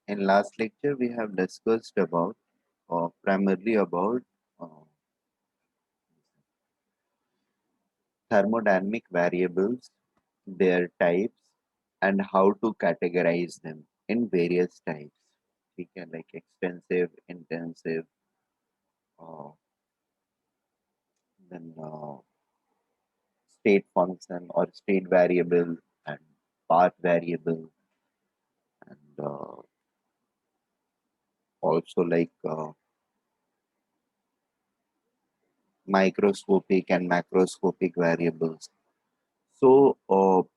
In last lecture, we have discussed about primarily about uh, thermodynamic variables, their types, and how to categorize them in various types. Okay, like extensive, intensive, uh, then state function or state variable and path variable, and also like microscopic and macroscopic variables. So,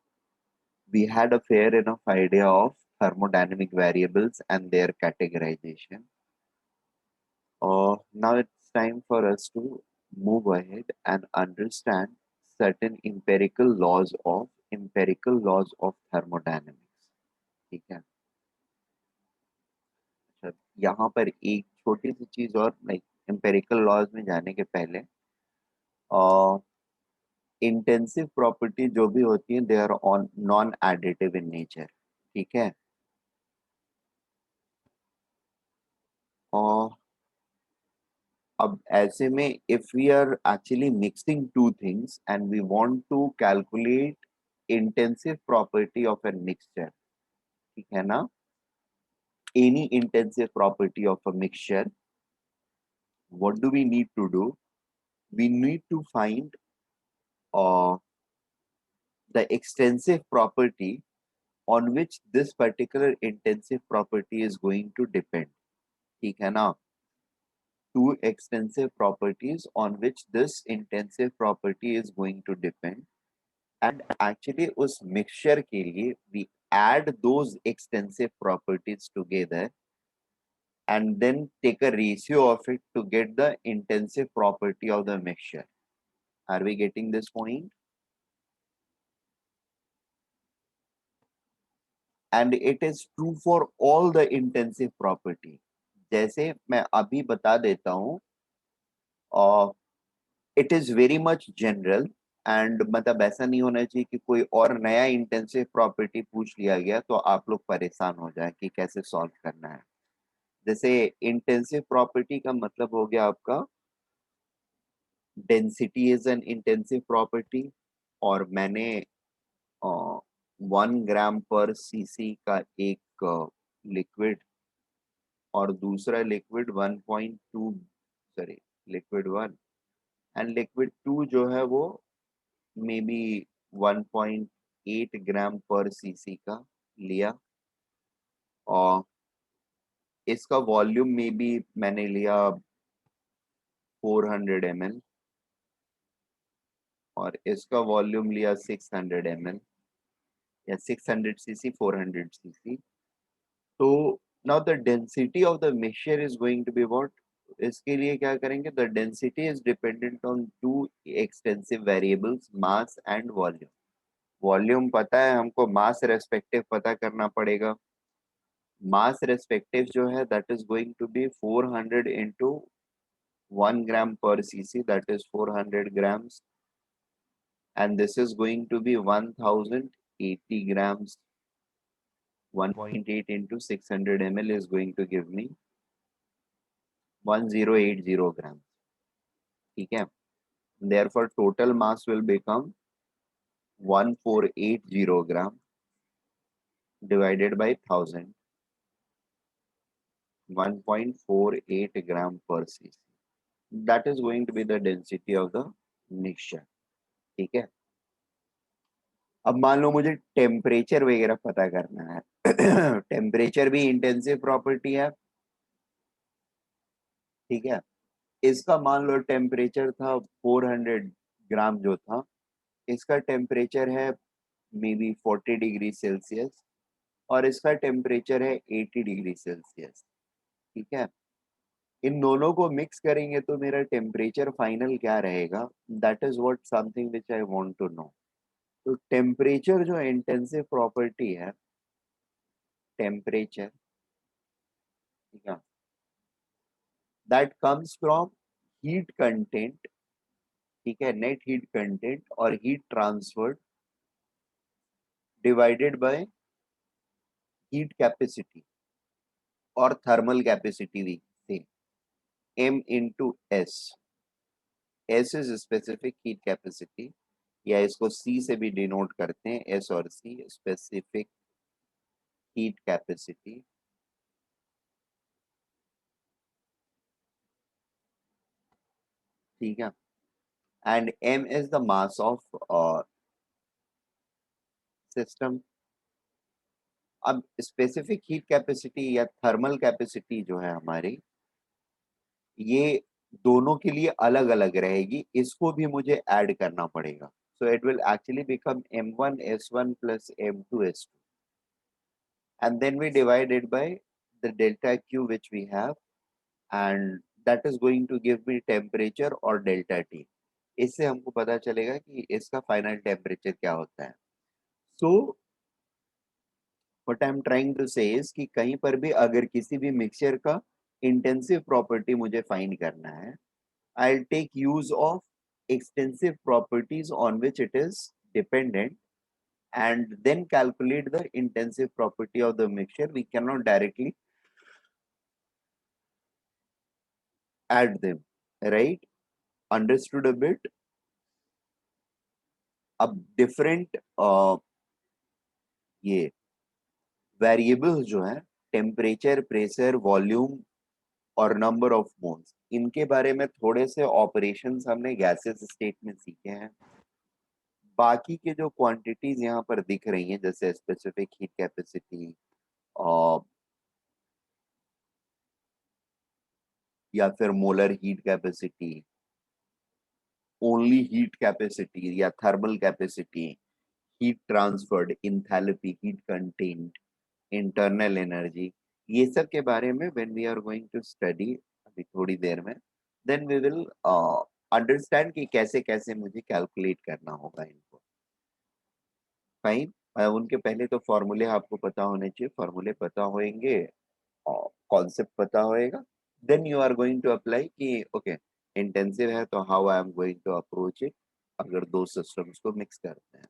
we had a fair enough idea of thermodynamic variables and their categorization. Now it's time for us to move ahead and understand certain empirical laws of thermodynamics. ठीक है. अच्छा, यहाँ पर एक छोटी सी चीज और like empirical laws में जाने के पहले इंटेंसिव प्रॉपर्टी जो भी होती है they are on non additive in nature. ठीक है. और अब ऐसे में if we are actually mixing two things and we want to calculate intensive property of an mixture. ठीक है ना. Any intensive property of a mixture, what do we need to do? We need to find the extensive property on which this particular intensive property is going to depend. ठीक है ना. Two extensive properties on which this intensive property is going to depend. And actually उस mixture के लिए we add those extensive properties together and then take a ratio of it to get the intensive property of the mixture. Are we getting this point? And it is true for all the intensive property. जैसे मैं अभी बता देता हूँ, it is very much general and मतलब ऐसा नहीं होना चाहिए कि कोई और नया इंटेंसिव प्रॉपर्टी पूछ लिया गया तो आप लोग परेशान हो जाए कि कैसे सॉल्व करना है. जैसे इंटेंसिव प्रॉपर्टी का मतलब हो गया आपका density is an intensive property. और मैंने 1 ग्राम पर सीसी का एक लिक्विड और दूसरा liquid 1.2, sorry, liquid 1 and liquid 2 जो है वो मे बी 1.8 ग्राम पर सीसी का लिया. और इसका वॉल्यूम में भी मैंने लिया 400 ml और इसका वॉल्यूम लिया 600 ml या 600 cc 400 cc. तो now the density of the mixture is going to be what. इसके लिए क्या करेंगे? The density is dependent on two extensive variables, mass and volume. Volume पता है हमको, मास रेस्पेक्टिव पता करना पड़ेगा. मास रेस्पेक्टिव जो है that is going to be 400 into 1 gram per cc, that is 400 grams, and this is going to be 1080 grams. 1.8 into 600 ml is going to give me 1080 grams. ठीक है. Therefore total mass will become 1480 gram divided by 1000, 1.48 gram per cc. That is going to be the density of the mixture. ठीक है. अब मान लो मुझे temperature वगैरह पता करना है. टेम्परेचर भी इंटेंसिव प्रॉपर्टी है. ठीक है. इसका मान लो टेम्परेचर था 400 ग्राम जो था, इसका टेम्परेचर है मे बी 40 डिग्री सेल्सियस और इसका टेम्परेचर है 80 डिग्री सेल्सियस. ठीक है. इन दोनों को मिक्स करेंगे तो मेरा टेम्परेचर फाइनल क्या रहेगा? That is what something which I want to know. तो टेम्परेचर जो इंटेंसिव प्रॉपर्टी है, टेम्परेचर, ठीक है, that comes from heat content. ठीक है. नेट हीट कंटेंट और heat transferred divided by heat capacity. और थर्मल कैपेसिटी भी same, m into s. s is specific heat capacity, या इसको c से भी डिनोट करते हैं, s और c स्पेसिफिक हीट कैपेसिटी, ठीक है, and m is the mass of system. अब स्पेसिफिक हीट कैपेसिटी या थर्मल कैपेसिटी जो है हमारी, ये दोनों के लिए अलग अलग रहेगी, इसको भी मुझे ऐड करना पड़ेगा. So it will actually become m1s1 plus m2s2, and then we divide it by the delta q which we have, and that is going to give me temperature और delta t. इससे हमको पता चलेगा कि इसका final temperature क्या होता है. So what I am trying to say is कि कहीं पर भी अगर किसी भी मिक्सचर का इंटेंसिव प्रॉपर्टी मुझे फाइंड करना है, I'll take use of extensive properties on which it is dependent, and then calculate the intensive property of the mixture. We cannot directly add them, right? Understood a bit? अब different ये variables जो है, temperature, pressure, volume और number of moles, इनके बारे में थोड़े से ऑपरेशंस हमने गैसेस स्टेट में सीखे हैं. बाकी के जो क्वांटिटीज यहाँ पर दिख रही हैं, जैसे स्पेसिफिक हीट कैपेसिटी या फिर molar heat capacity, only heat capacity या thermal capacity, heat transferred, enthalpy, heat content, internal energy, ये सब के बारे में when we are going to study अभी थोड़ी देर में, देन वी विल अंडरस्टैंड कि कैसे कैसे मुझे कैलकुलेट करना होगा इनको. फाइन. उनके पहले तो फॉर्मूले आपको पता होने चाहिए, फॉर्मूले पता होंगे, कॉन्सेप्ट पता होएगा, then you are going to apply कि ओके इंटेंसिव है तो how I am going to approach it, अगर दो सिस्टम्स को मिक्स करते हैं.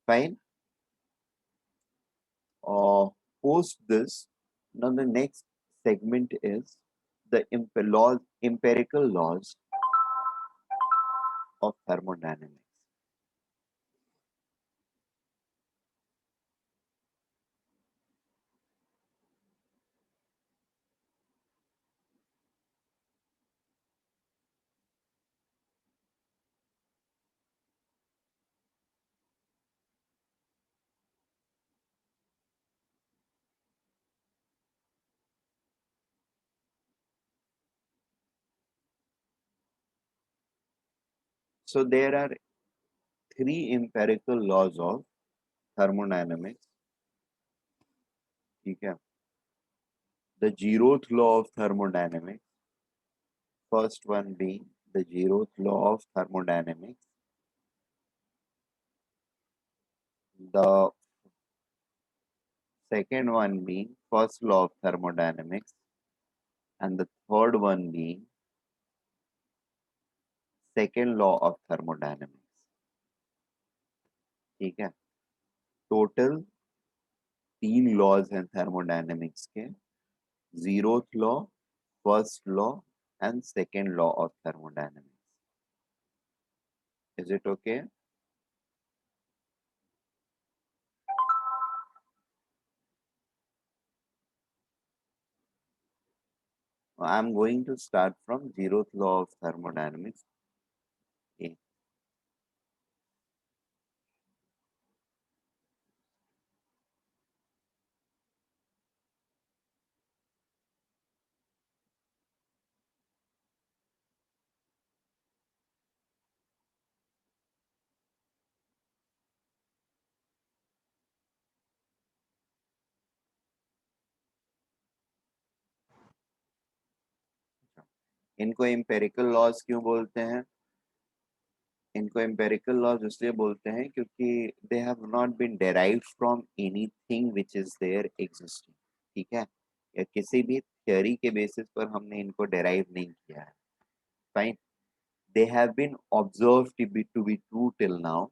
Fine. Post this, now the next segment is the empirical laws of thermodynamics. So there are three empirical laws of thermodynamics. ठीक है. The zeroth law of thermodynamics. First one being the zeroth law of thermodynamics. The second one being first law of thermodynamics, and the third one being second law of thermodynamics. ठीक है. Total 3 laws हैं thermodynamics के, zeroth law, first law and second law of thermodynamics. Is it okay? I am going to start from zeroth law of thermodynamics. Okay. इनको empirical laws क्यों बोलते हैं? इनको empirical laws इसलिए बोलते हैं क्योंकि they have not been derived from anything which is there existing. ठीक है, या किसी भी थ्योरी के बेसिस पर हमने इनको डेराइव नहीं किया है. Fine. They have been observed to be true till now,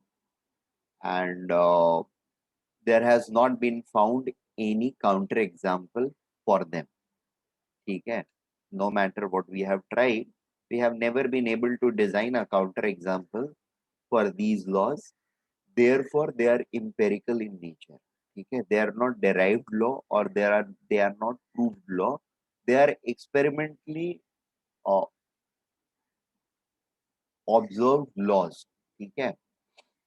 and there has not been found any counter example for them. ठीक है, no matter what we have tried, we have never been able to design a counter example for these laws. Therefore they are empirical in nature. ठीक है, they are not derived law, or they are not proved law. They are experimentally uh, observed laws. ठीक है,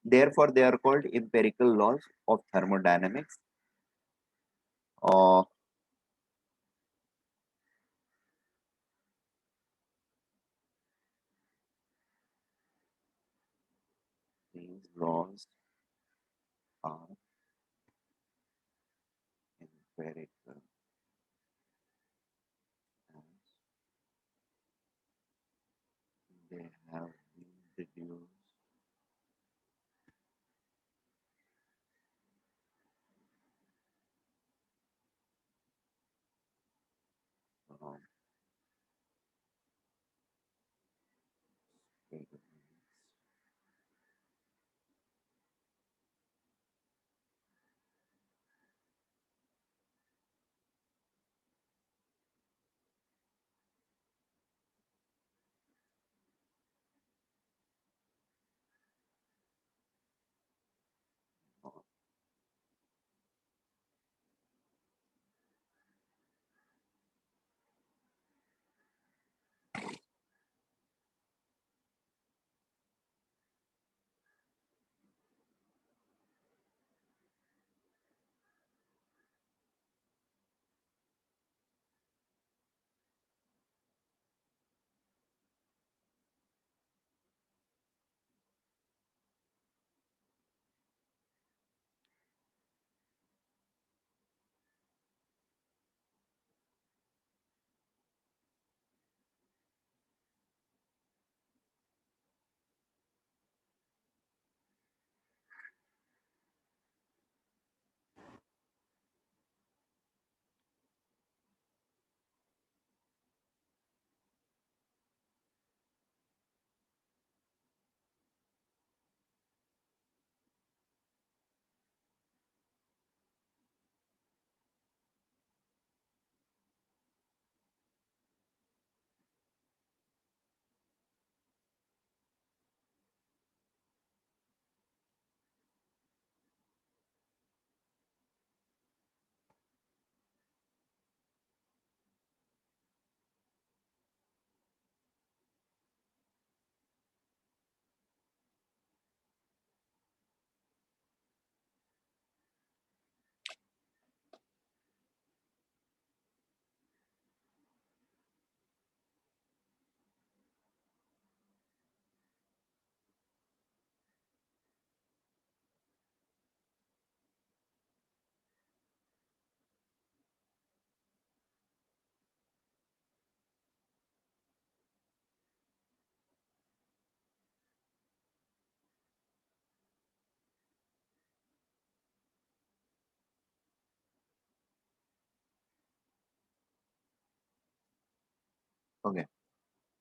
therefore they are called empirical laws of thermodynamics. uh, these laws are empirical and they have been deduced from experiments. Okay,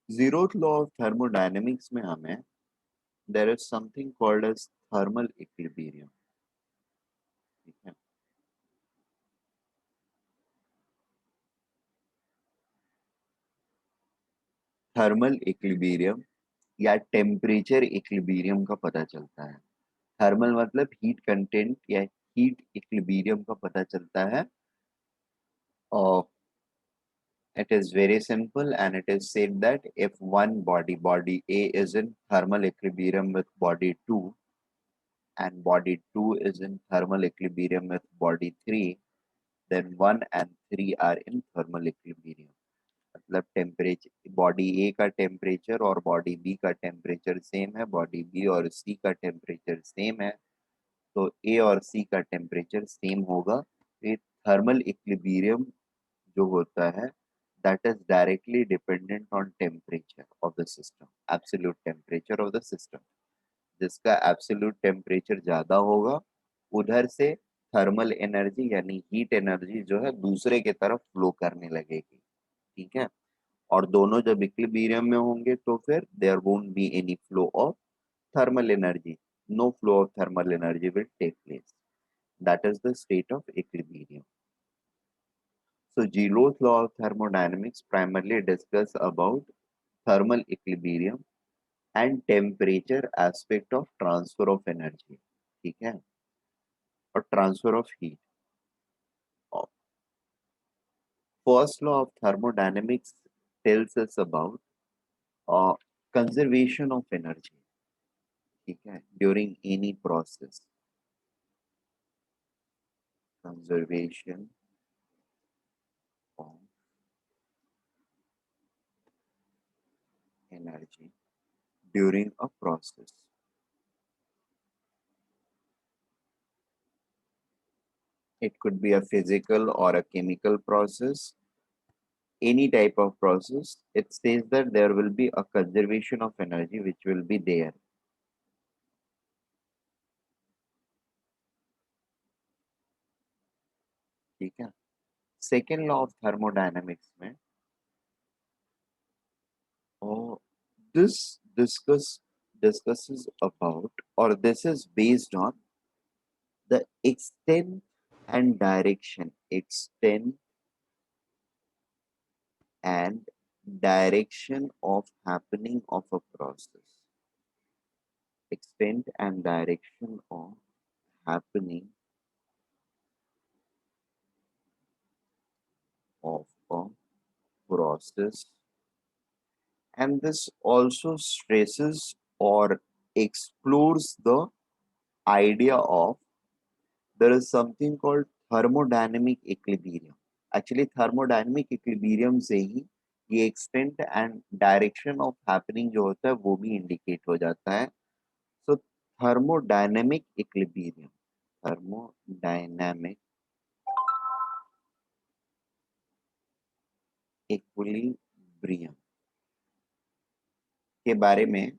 zeroth law of thermodynamics में हमें there is something called as thermal equilibrium. ठीक है, thermal equilibrium या temperature equilibrium का पता चलता है. Thermal मतलब हीट कंटेंट या हीट इक्विलिब्रियम का पता चलता है. और it is very simple, and it is said that if one body A is in thermal equilibrium with body 2, and body 2 is in thermal equilibrium with body 3, then 1 and 3 are in thermal equilibrium. मतलब temperature body ए का temperature और body B का temperature same है, body B और सी का temperature same है, तो ए और सी का टेम्परेचर सेम होगा. ये थर्मल इक्विलिब्रियम जो होता है, that is directly dependent on temperature of the system, absolute temperature of the system. जिसका एब्सोल्यूट टेम्परेचर ज्यादा होगा, उधर से थर्मल एनर्जी यानी हीट एनर्जी जो है दूसरे के तरफ फ्लो करने लगेगी. ठीक है, और दोनों जब इक्विलिब्रियम में होंगे तो फिर there won't be any flow of thermal energy. No flow of thermal energy will take place. That is the state of equilibrium. So Gillo's law of thermodynamics primarily discuss about thermal equilibrium and temperature aspect of transfer of energy, ठीक है, और transfer of heat. First law of thermodynamics tells us about uh, conservation of energy, ठीक है, during any process. Conservation of energy during a process. It could be a physical or a chemical process, any type of process. It says that there will be a conservation of energy which will be there. ठीक है. Second law of thermodynamics में oh, this discusses about, or this is based on the extent and and direction of happening of a process. Extent and direction of happening of a process, and this also stresses or explores the idea of there is something called thermodynamic equilibrium. Actually thermodynamic equilibrium से ही ये extent and direction of happening जो होता है वो भी indicate हो जाता है. So thermodynamic equilibrium के बारे में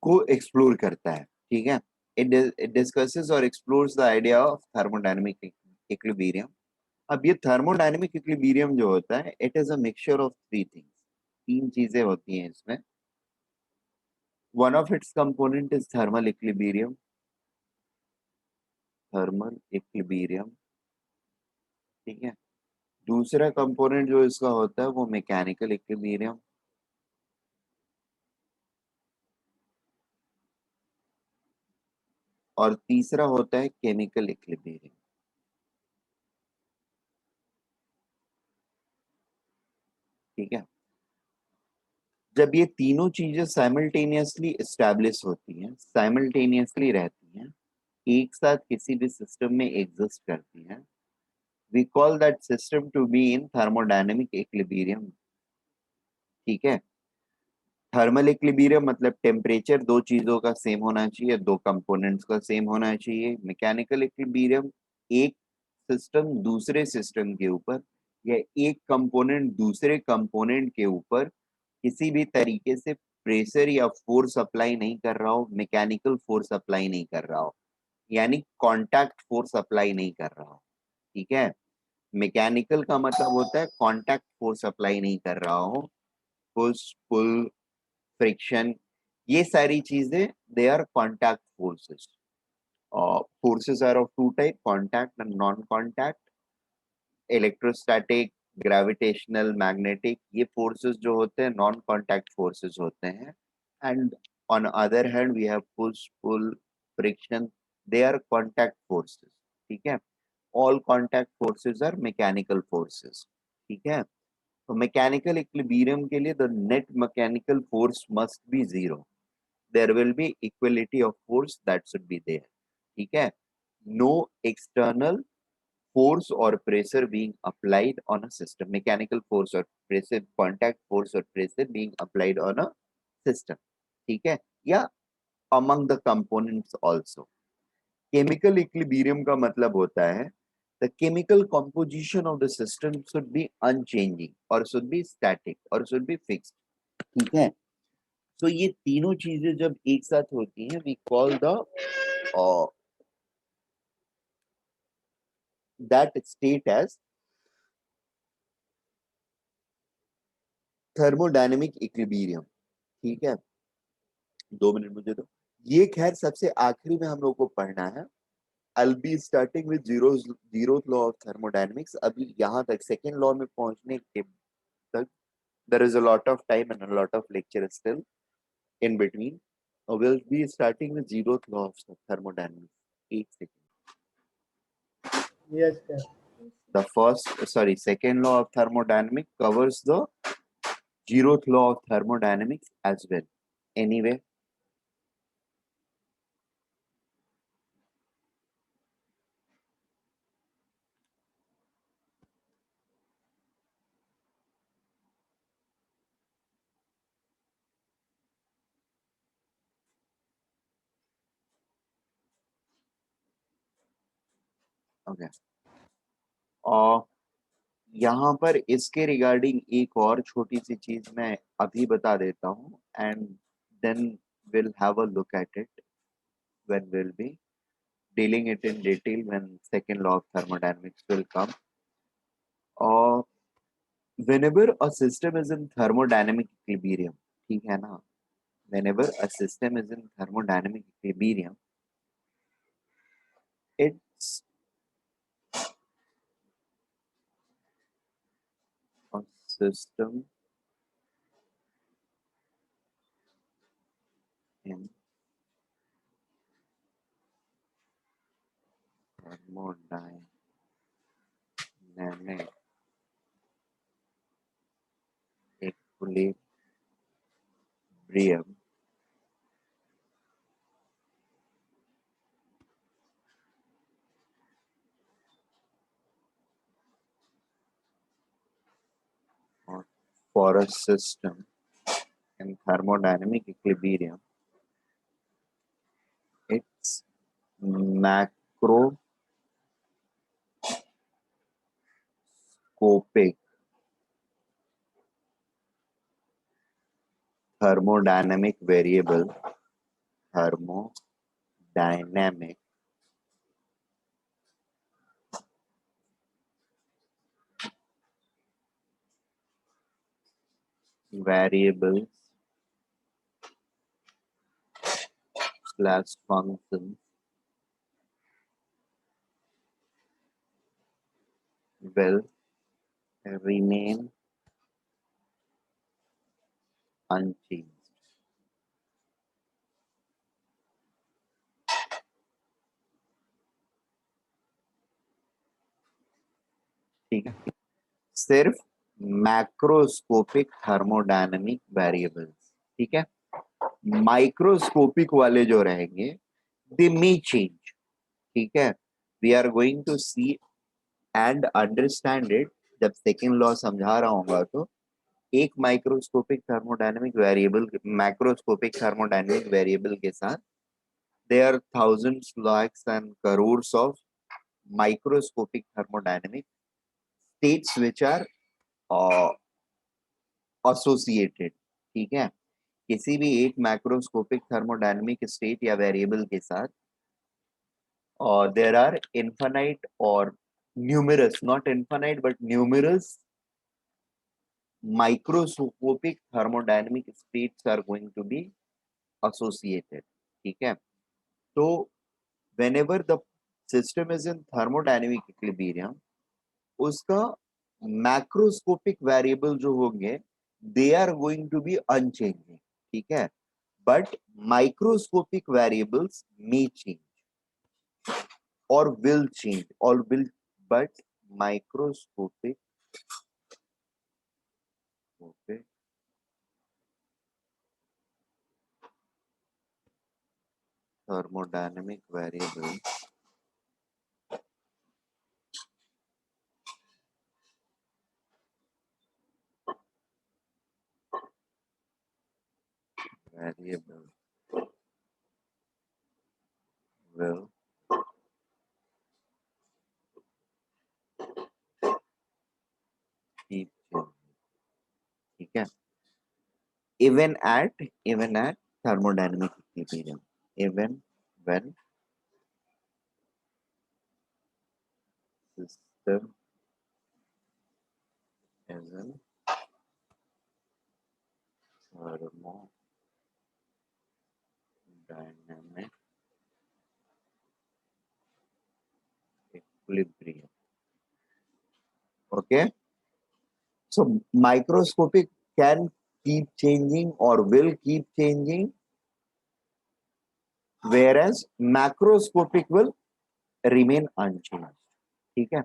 को एक्सप्लोर करता है, ठीक है. इट डिस्कसेस और explores the idea of thermodynamic equilibrium. अब ये थर्मोडायनेमिक इक्विलिब्रियम जो होता है it is a mixture of three things. तीन चीजें होती हैं इसमें. One of its component is thermal equilibrium, ठीक है. दूसरा कंपोनेंट जो इसका होता है वो मैकेनिकल इक्विलिब्रियम, और तीसरा होता है केमिकल इक्विलिब्रियम, ठीक है. जब ये तीनों चीजें साइमल्टेनियसली एस्टैब्लिश होती हैं, साइमल्टेनियसली रहती हैं, एक साथ किसी भी सिस्टम में एग्जिस्ट करती हैं, we call that system to be in thermodynamic equilibrium, ठीक है. थर्मल इक्विलिब्रियम मतलब टेम्परेचर दो चीजों का सेम होना चाहिए, दो कंपोनेंट्स का सेम होना चाहिए. मैकेनिकल इक्विलिब्रियम एक सिस्टम दूसरे सिस्टम के ऊपर या एक कंपोनेंट दूसरे कंपोनेंट के ऊपर किसी भी तरीके से प्रेशर या फोर्स अप्लाई नहीं कर रहा हो, मैकेनिकल फोर्स अप्लाई नहीं कर रहा हो, यानी कांटेक्ट फोर्स अप्लाई नहीं कर रहा हो, ठीक है. मैकेनिकल का मतलब होता है कांटेक्ट फोर्स अप्लाई नहीं कर रहा हो, पुश पुल फ्रिक्शन, ये सारी चीजें they are contact forces. Forces are of two type, contact and non contact. Electrostatic, gravitational, magnetic, ये फोर्सेस जो होते हैं नॉन कांटेक्ट फोर्सेस होते हैं. And on other hand we have push pull friction, they are contact forces, ठीक है. All contact forces are mechanical forces, ठीक है. तो मैकेनिकल इक्विलिब्रियम के लिए the net mechanical force must be zero. There will be equality of force that should be there, ठीक है. No external force or pressure being applied on a system. Mechanical force or pressure, contact force or pressure being applied on a system, ठीक है, या among the components also. Chemical equilibrium का मतलब होता है the chemical composition of the system should be unchanging or should be static or should be fixed, ठीक है. तो ये तीनों चीजें जब एक साथ होती हैं we call the that state as thermodynamic equilibrium, ठीक है. 2 मिनट मुझे दो. ये खैर सबसे आखिरी में हम लोग को पढ़ना है। I'll be starting with zeroth law of thermodynamics. अभी यहाँ तक सेकेंड लॉ में पहुंचने के तक there is a lot of time and a lot of lecture still in between. We'll be starting with zeroth law of thermodynamics. एक second. Yes, sir. Second law of thermodynamics covers the zeroth law of thermodynamics as well. Anyway, okay. और यहाँ पर इसके regarding एक और छोटी सी चीज मैं अभी बता देता हूँ and then will have a look at it when will be dealing it in detail when second law of thermodynamics will come और whenever a system is in thermodynamic equilibrium, ठीक है ना, whenever a system is in thermodynamic equilibrium, it's a system in thermodynamic equilibrium or for a system in thermodynamic equilibrium, its macroscopic thermodynamic thermodynamic variables slash functions will remain unchanged. ठीक है, सिर्फ macroscopic thermodynamic variables, ठीक है। Microscopic वाले जो रहेंगे दे मे change, ठीक है। We are going to see and understand it जब सेकेंड लॉ समझा रहा हूँ तो एक microscopic thermodynamic variable macroscopic thermodynamic variable के साथ there are thousands lakhs and crores of microscopic thermodynamic states which are associated, ठीक है। किसी भी एक मैक्रोस्कोपिक थर्मोडायनेमिक स्टेट या वेरिएबल के साथ और देयर आर इनफाइनाइट और numerous, not infinite but numerous microscopic thermodynamic states are going to be associated, ठीक है। तो whenever the system is in thermodynamic equilibrium, उसका मैक्रोस्कोपिक वेरिएबल जो होंगे they are going to be unchanging, ठीक है। But microscopic variables may change और will change और will, but microscopic thermodynamic variable will keep changing, ठीक है। even at thermodynamic equilibrium, even when system is in thermodynamic equilibrium. Okay, so microscopic can keep changing or will keep changing, whereas macroscopic will remain unchanged. ठीक है.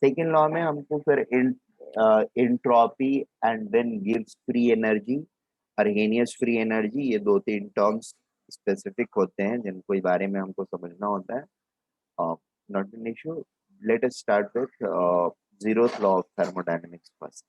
Second law में हमको फिर entropy and then गिव्स free energy, Arrhenius free energy, ये दो तीन terms specific होते हैं जिनको इस बारे में हमको समझना होता है. Not an issue. Let us start with zeroth law of thermodynamics first.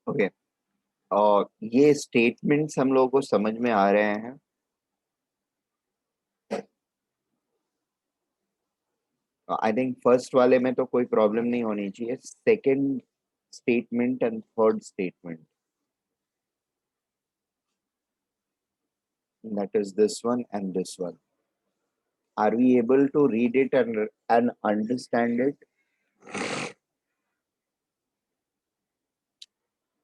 Okay, और ये स्टेटमेंट्स हम लोगों को समझ में आ रहे हैं। आई थिंक फर्स्ट वाले में तो कोई प्रॉब्लम नहीं होनी चाहिए। Second statement and third statement, that is this one and this one. Are we able to read it and understand it?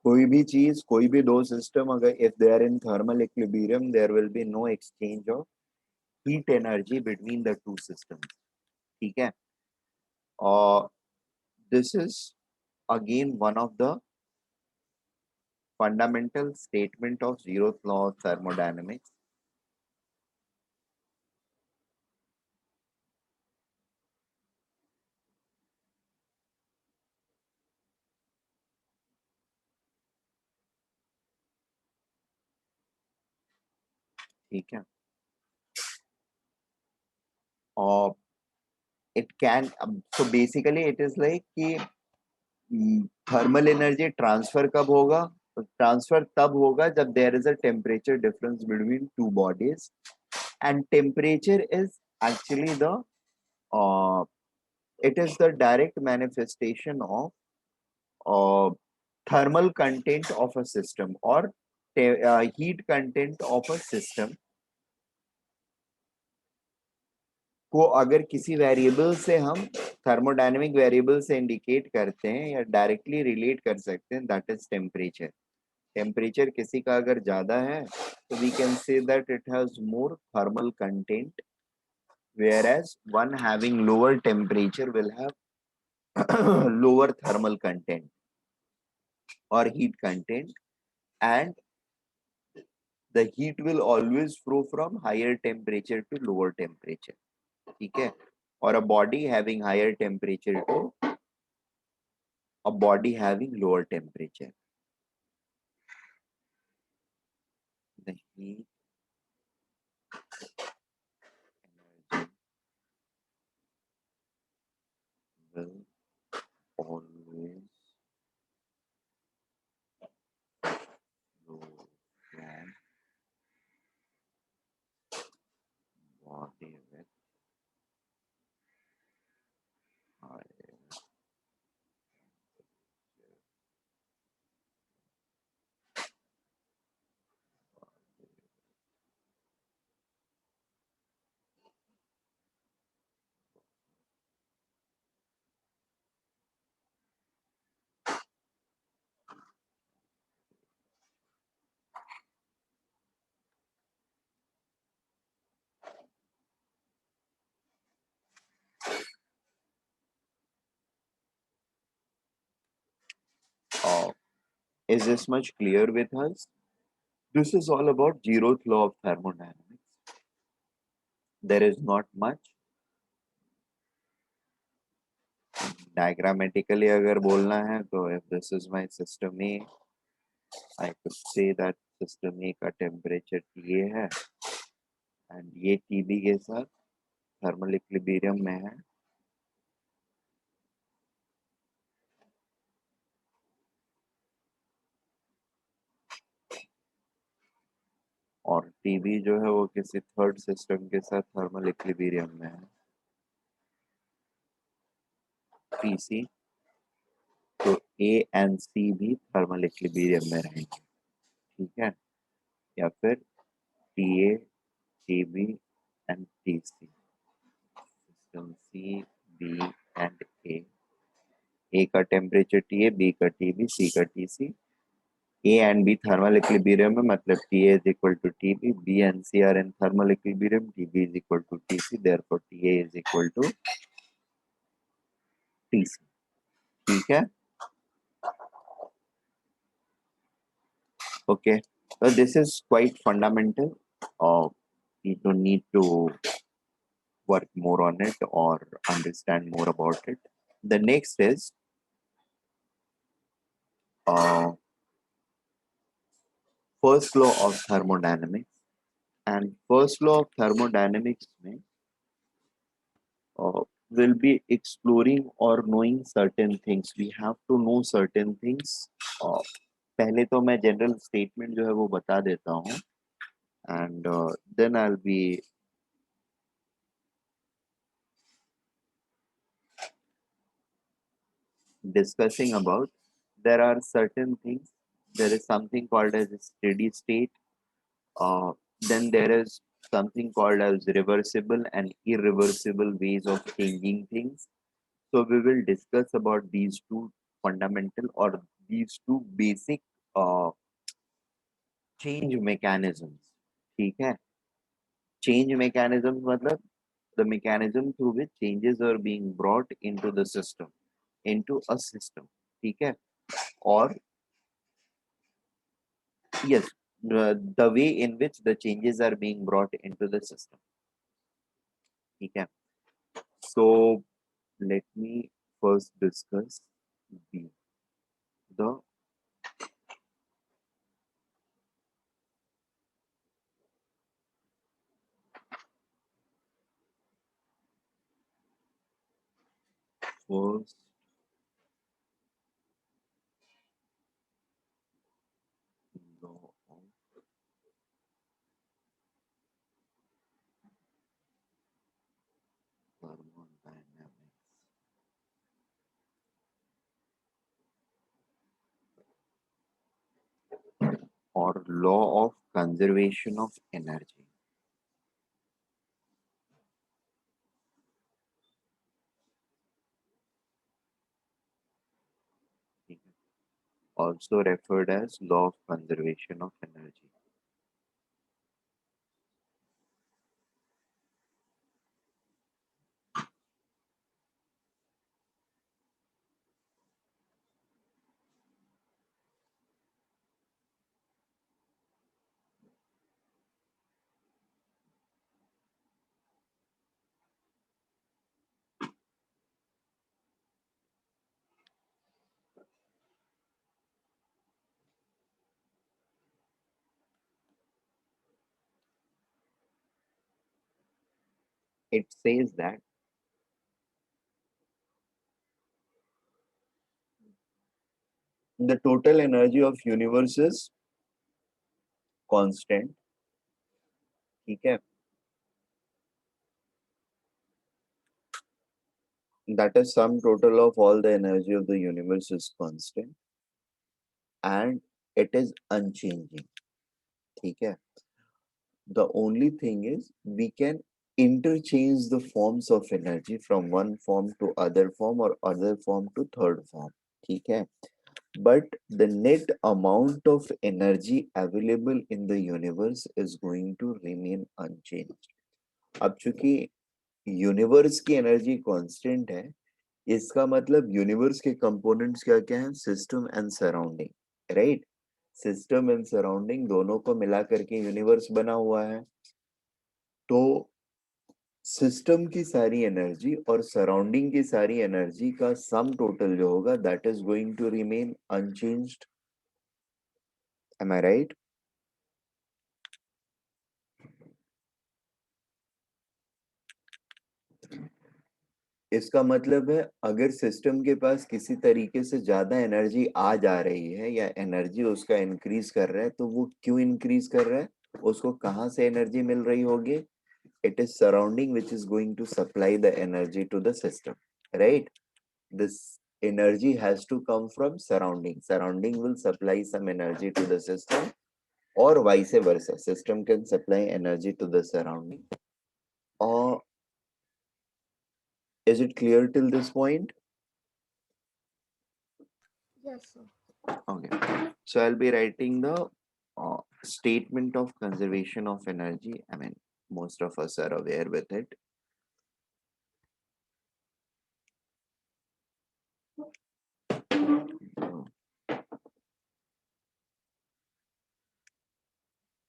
कोई भी चीज, कोई भी दो सिस्टम अगर if they are in thermal equilibrium, there will be no exchange of heat energy between the two systems. ठीक है, और this is again one of the fundamental statement of zeroth law of thermodynamics. ठीक है, और it can, so basically it is like कि thermal energy transfer कब होगा? Transfer तब होगा जब there is a temperature difference between two bodies, and temperature is actually the it is the direct manifestation of thermal content of a system or heat content of a system को अगर किसी variable से हम thermodynamic variable से indicate करते हैं या directly relate कर सकते हैं, दैट इज टेम्परेचर। टेम्परेचर किसी का अगर ज्यादा है तो we can say that it has more thermal content, whereas one having lower temperature will have lower thermal content or heat content, and the heat will always flow from higher temperature to lower temperature. ठीक है, or a body having higher temperature to a body having lower temperature, the heat energy will always flow from body with higher uh, is this much clear with us? This is all about zeroth law of thermodynamics. There is not much. Diagrammatically अगर बोलना है तो if this is my system A, I could say that system A का temperature TA है and ये TB के साथ thermal equilibrium में है, और TB जो है वो किसी थर्ड सिस्टम के साथ थर्मल इक्विलिब्रियम में है, PC। तो A एंड C भी थर्मल इक्विलिब्रियम में रहेंगे, ठीक है, या फिर TA, TB and TC, system C, B and A का टेम्परेचर TA, B का TB, C का TC, A and B thermal equilibrium में, मतलब TA is equal to TB, B and C are in thermal equilibrium, TB is equal to TC, therefore TA is equal to TC। ठीक है, okay, so this is quite fundamental, you don't need to work more on it or understand more about it. The next is uh, first law of thermodynamics, and first law of thermodynamics में will be exploring or knowing certain things. We have to know certain things. पहले तो मैं general statement जो है वो बता देता हूँ, and then I will be discussing about. There are certain things. There is something called as a steady state. Then there is something called as reversible and irreversible ways of changing things. So we will discuss about these two fundamental or these two basic uh, change mechanisms. ठीक है? Change mechanisms मतलब the mechanism through which changes are being brought into a system. ठीक है? Or yes, the way in which the changes are being brought into the system. ठीक है? So let me first discuss the first law of thermodynamics or law of conservation of energy. ठीक है? Also referred as law of conservation of energy. It says that the total energy of universe is constant. ठीक है? That is sum total of all the energy of the universe is constant and it is unchanging. ठीक है? The only thing is we can interchange the forms of energy from one form to other form or other form to third form. ठीक है? But the net amount of energy available in the universe is going to remain unchanged. अब चूंकि universe की energy constant है, इसका मतलब universe के components क्या क्या हैं? System and surrounding, right? System and surrounding दोनों को मिला करके यूनिवर्स बना हुआ है. तो सिस्टम की सारी एनर्जी और सराउंडिंग की सारी एनर्जी का सम टोटल जो होगा that is going to remain unchanged. Am I right? इसका मतलब है अगर सिस्टम के पास किसी तरीके से ज्यादा एनर्जी आ जा रही है या एनर्जी उसका इंक्रीज कर रहा है, तो वो क्यों इंक्रीज कर रहा है? उसको कहाँ से एनर्जी मिल रही होगी? It is surrounding which is going to supply the energy to the system, right? This energy has to come from surrounding. Surrounding will supply some energy to the system or vice versa. System can supply energy to the surrounding. Or is it clear till this point? Yes, sir. Okay. So I'll be writing the statement of conservation of energy. I mean, most of us are aware with it.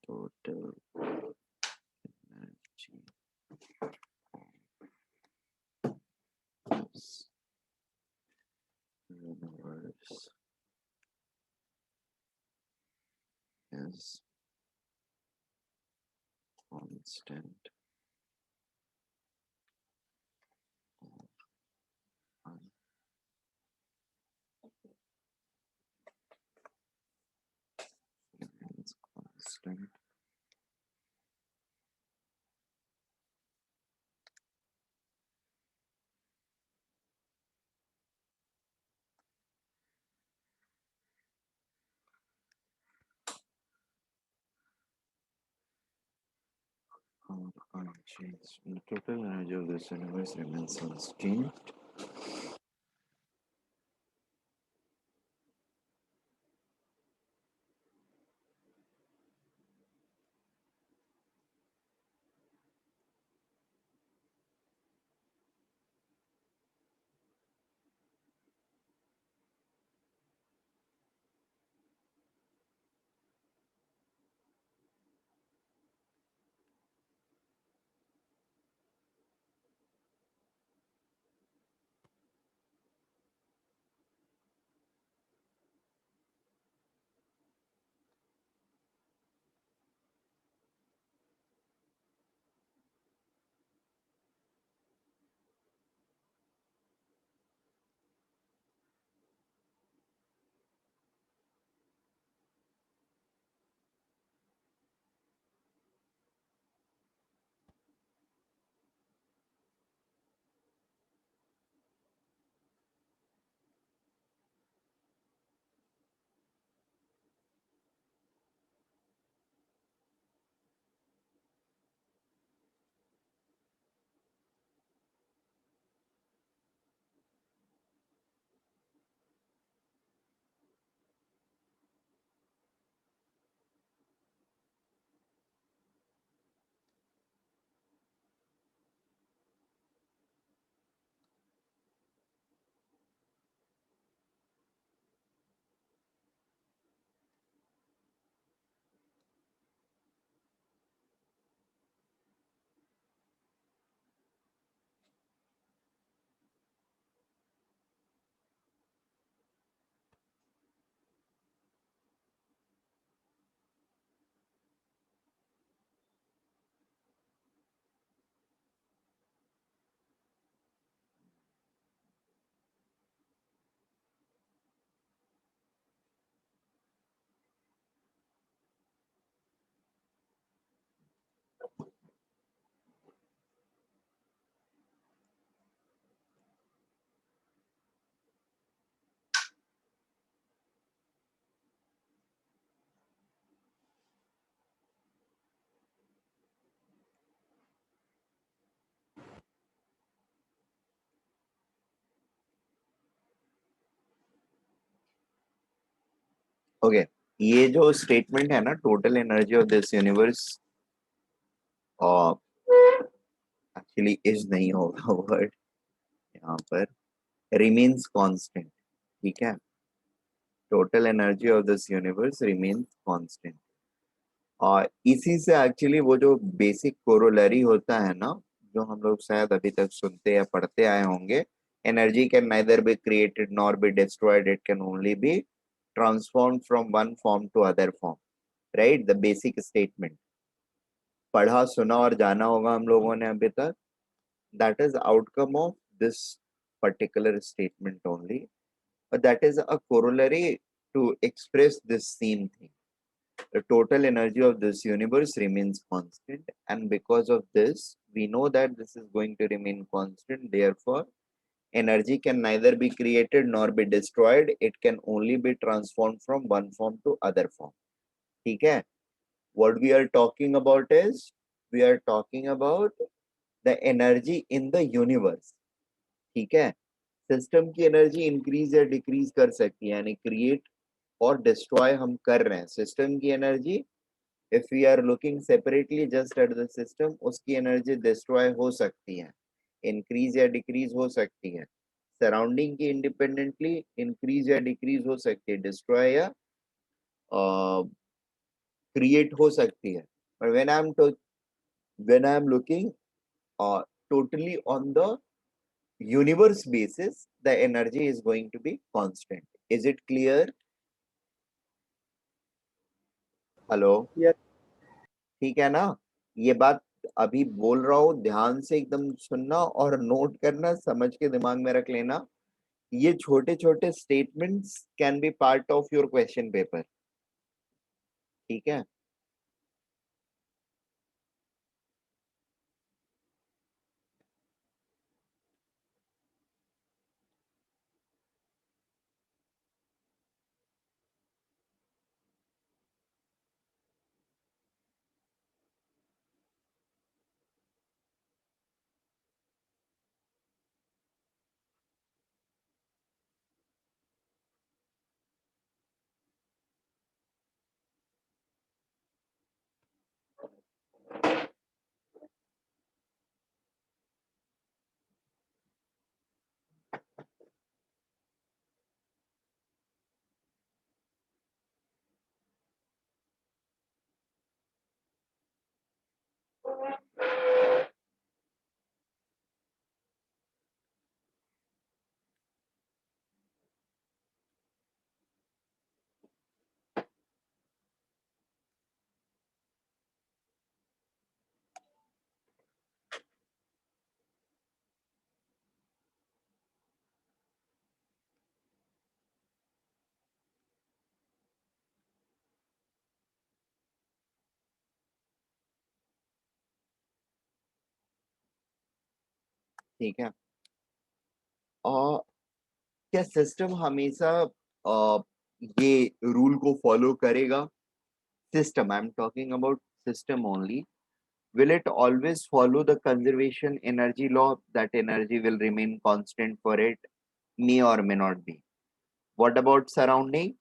Total energy of universe is constant. are unchanged. The total energy of this universe remains unchanged. Okay, ये जो statement है ना, total energy of this universe, actually is नहीं होगा word यहाँ पर, remains constant, ठीक है। Total energy of this universe remains constant, और इसी से एक्चुअली वो जो बेसिक कोरोलरी होता है ना, जो हम लोग शायद अभी तक सुनते या पढ़ते आए होंगे, energy can neither be created nor be destroyed, it can only be transformed from one form to other form, right, the basic statement पढ़ा सुना और जाना होगा हम लोगों ने अभी तक। That is outcome of this particular statement only, but that is a corollary to express this same thing. The total energy of this universe remains constant, and because of this, we know that this is going to remain constant. Therefore, energy can neither be created nor be destroyed. It can only be transformed from one form to other form. ठीक है? What we are talking about is, we are talking about the energy in the universe. ठीक है? System की energy increase या decrease कर सकती है, यानी क्रिएट और डिस्ट्रॉय हम कर रहे हैं सिस्टम की energy. If we are looking separately just at the system, उसकी एनर्जी डिस्ट्रॉय हो सकती है, इंक्रीज या डिक्रीज हो सकती है। सराउंडिंग की इंडिपेंडेंटली इंक्रीज या डिक्रीज हो सकती है, डिस्ट्रॉय या क्रिएट हो सकती है। But when I am looking totally on the universe basis, the energy is going to be constant. Is it clear? Hello, Yes. ठीक है ना? ये बात अभी बोल रहा हूँ, ध्यान से एकदम सुनना और नोट करना, समझ के दिमाग में रख लेना। ये छोटे छोटे statements can be part of your question paper, ठीक है। ठीक है। और क्या सिस्टम हमेशा ये रूल को फॉलो करेगा? System, I am talking about system only. Will it always follow the conservation energy law, that energy will remain constant for it? May or may not be. What about surrounding?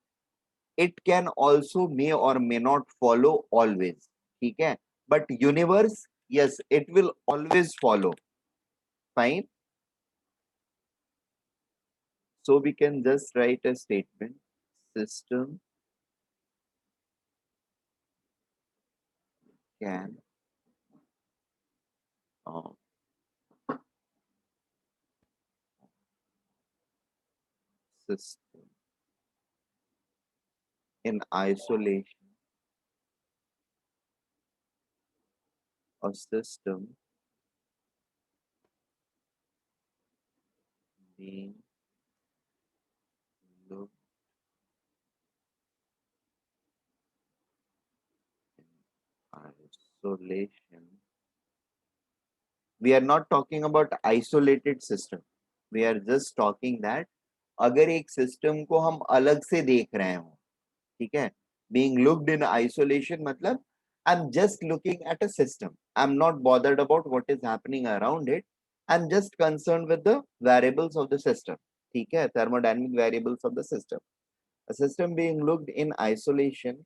It can also may or may not follow always. ठीक है. But universe, yes, it will always follow. Fine. So we can just write a statement. System can uh, system in isolation, a system being looked isolation. We are not talking about isolated system. We are just talking that अगर एक system को हम अलग से देख रहे हो, ठीक है, being looked in isolation मतलब I'm just looking at a system. I'm not bothered about what is happening around it. I'm just concerned with the variables of the system. ठीक है, thermodynamic variables of the system. A system being looked in isolation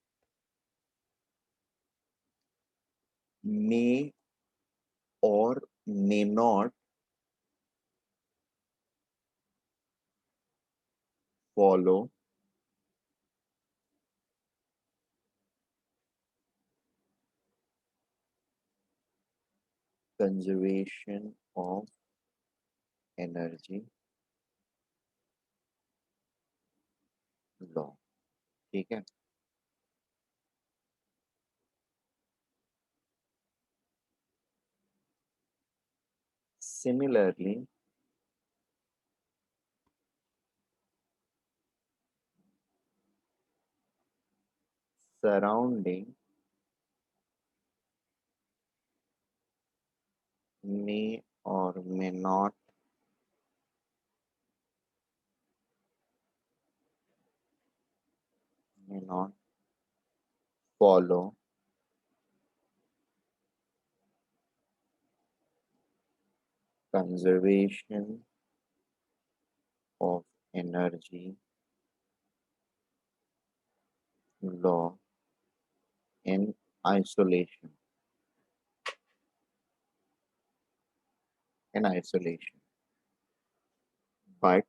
may or may not follow conservation of energy law. ठीक है. Similarly, surrounding may or may not follow conservation of energy law in isolation. In isolation. But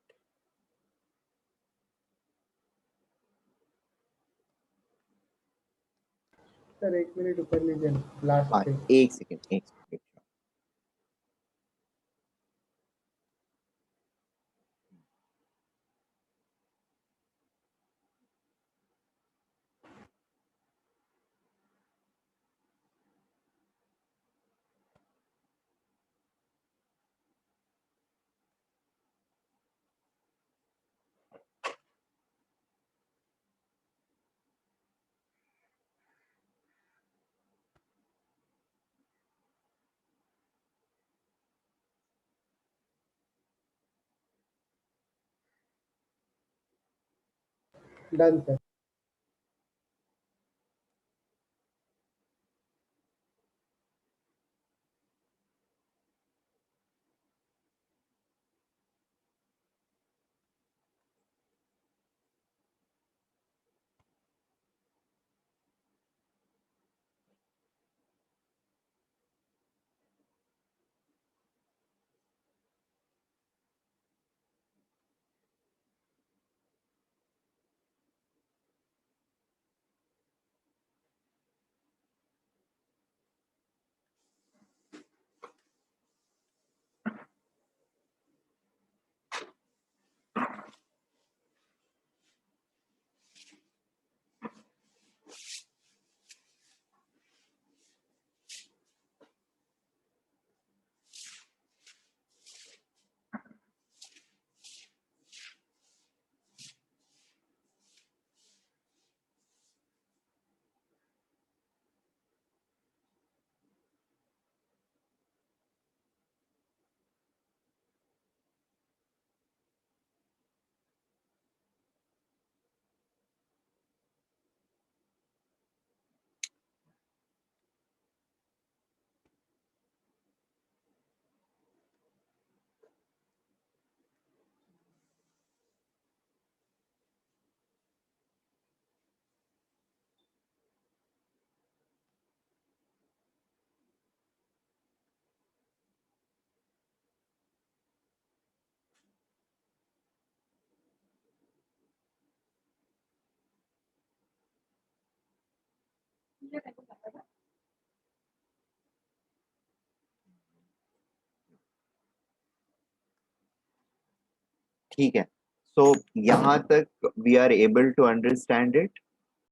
sir 1 minute ऊपर लीजिए last पे. एक second, एक second. Done sir. ठीक है, so यहाँ तक we are able to understand it.